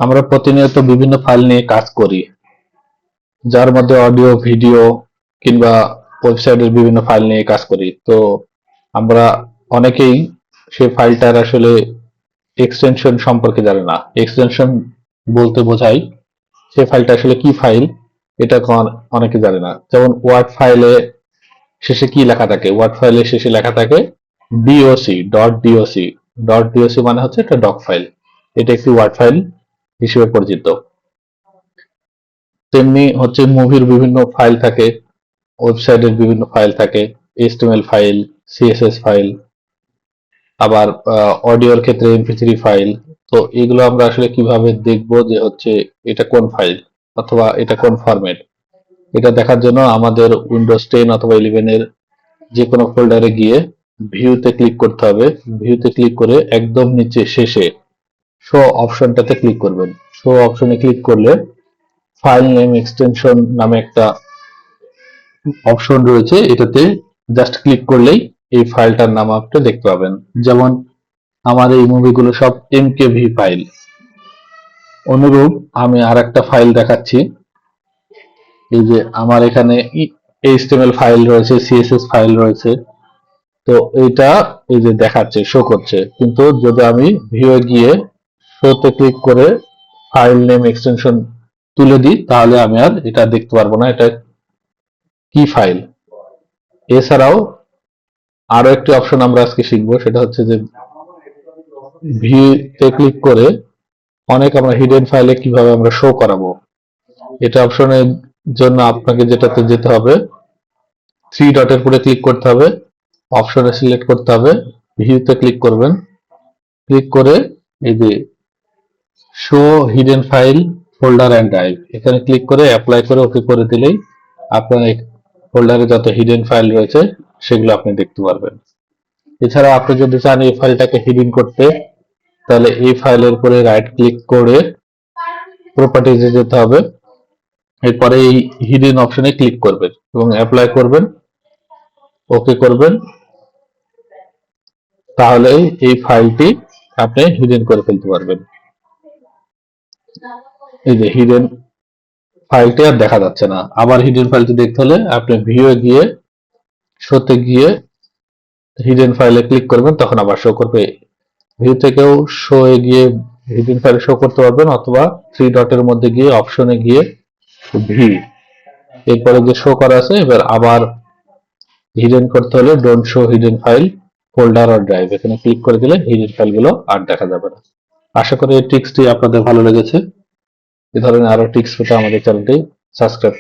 আমরা প্রতিনিয়ত বিভিন্ন ফাইল নিয়ে কাজ করি, যার মধ্যে অডিও, ভিডিও কিংবা ওয়েবসাইটের বিভিন্ন ফাইল নিয়ে কাজ করি। তো আমরা অনেকেই সেই ফাইলটার আসলে এক্সটেনশন সম্পর্কে জানে না। এক্সটেনশন বলতে বোঝায় সেই ফাইলটা আসলে কি ফাইল, এটা অনেকে জানে না। যেমন ওয়ার্ড ফাইলে শেষে কি লেখা থাকে? ওয়ার্ড ফাইলের শেষে লেখা থাকে DOC, dot DOC. Dot DOC মানে হচ্ছে একটা ডক ফাইল। এটা একটি ওয়ার্ড ফাইল হিসেবে পরিচিত। তেমনি হচ্ছে মুভির বিভিন্ন ফাইল থাকে, ওয়েবসাইটের বিভিন্ন ফাইল থাকে, এইচটিএমএল ফাইল, সিএসএস ফাইল, আবার অডিওর ক্ষেত্রে এমপি3 ফাইল। তো এগুলো আমরা আসলে কিভাবে দেখবো যে হচ্ছে এটা কোন ফাইল অথবা এটা কোন ফরম্যাট? এটা দেখার জন্য আমাদের উইন্ডোজ 10 অথবা 11 এর যে কোনো ফোল্ডারে গিয়ে ভিউতে ক্লিক করতে হবে। ভিউতে ক্লিক করে একদম নিচে শেষে শো অপশনটাতে ক্লিক করবেন। শো অপশনে ক্লিক করলে ফাইল নেম এক্সটেনশন নামে একটা অপশন রয়েছে, এটাতে জাস্ট ক্লিক করলেই এই ফাইলটার নাম আপনি দেখতে পাবেন। যেমন আমার এই মুভিগুলো সব এমকেভি ফাইল। অনুরূপ আমি আর একটা ফাইল দেখাচ্ছি। এই যে আমার এখানে এইচটিএমএল ফাইল রয়েছে, সিএসএস ফাইল রয়েছে। তো এইটা এই যে দেখাচ্ছে, শো করছে, কিন্তু যদি আমি ভিউ এ গিয়ে শোতে ক্লিক করে ফাইল নেম এক্সটেনশন তুলে দিই, তাহলে আমি আর এটা দেখতে পারবো না এটা কি ফাইল। এছাড়াও আরো একটি অপশন আমরা আজকে শিখবো, সেটা হচ্ছে যে ভিউতে ক্লিক করে অনেক আমরা হিডেন ফাইলে কিভাবে আমরা শো করাবো। এটা অপশনের জন্য আপনাকে যেটাতে যেতে হবে, থ্রি ডটের উপরে ক্লিক করতে হবে, অপশনে সিলেক্ট করতে হবে, ভিউতে ক্লিক করবেন। ক্লিক করে এই যে show hidden file folder and drive, এখানে ক্লিক করে অ্যাপ্লাই করে ওকে করে দিলেই আপনার ফোল্ডারে যত হিডেন ফাইল রয়েছে সেগুলো আপনি দেখতে পারবেন। এছাড়া আপনি যদি চান এই ফাইলটাকে হিডিং করতে, তাহলে এই ফাইলের উপরে রাইট ক্লিক করে প্রপার্টিজে যেতে হবে। এরপরে এই হিডেন অপশনে ক্লিক করবেন এবং অ্যাপ্লাই করবেন, ওকে করবেন, তাহলে এই ফাইলটি আপনি হিডেন করে ফেলতে পারবেন। এই যে হিডেন ফাইলটি আর দেখা যাচ্ছে না। আবার হিডেন ফাইলটি দেখতে হলে আপনি ভিউ এ গিয়ে শোতে গিয়ে হিডেন ফাইলে ক্লিক করবেন, তখন আবার শো করবে। ভিউ থেকেও শো এ গিয়ে হিডেন ফাইলে শো করতে পারবেন, অথবা থ্রি ডটের মধ্যে গিয়ে অপশনে গিয়ে ভিউ, এরপরে যে শো করা আছে এবার আবার হিডেন করতে হলে don't show hidden file folder or drive, এখানে ক্লিক করে দিলে হিডেন ফাইলগুলো আর দেখা যাবে না। আশা করি এই ট্রিক্সটি আপনাদের ভালো লেগেছে। এ ধরনের আরো ট্রিক্স পেতে আমাদের চ্যানেলটি সাবস্ক্রাইব করুন।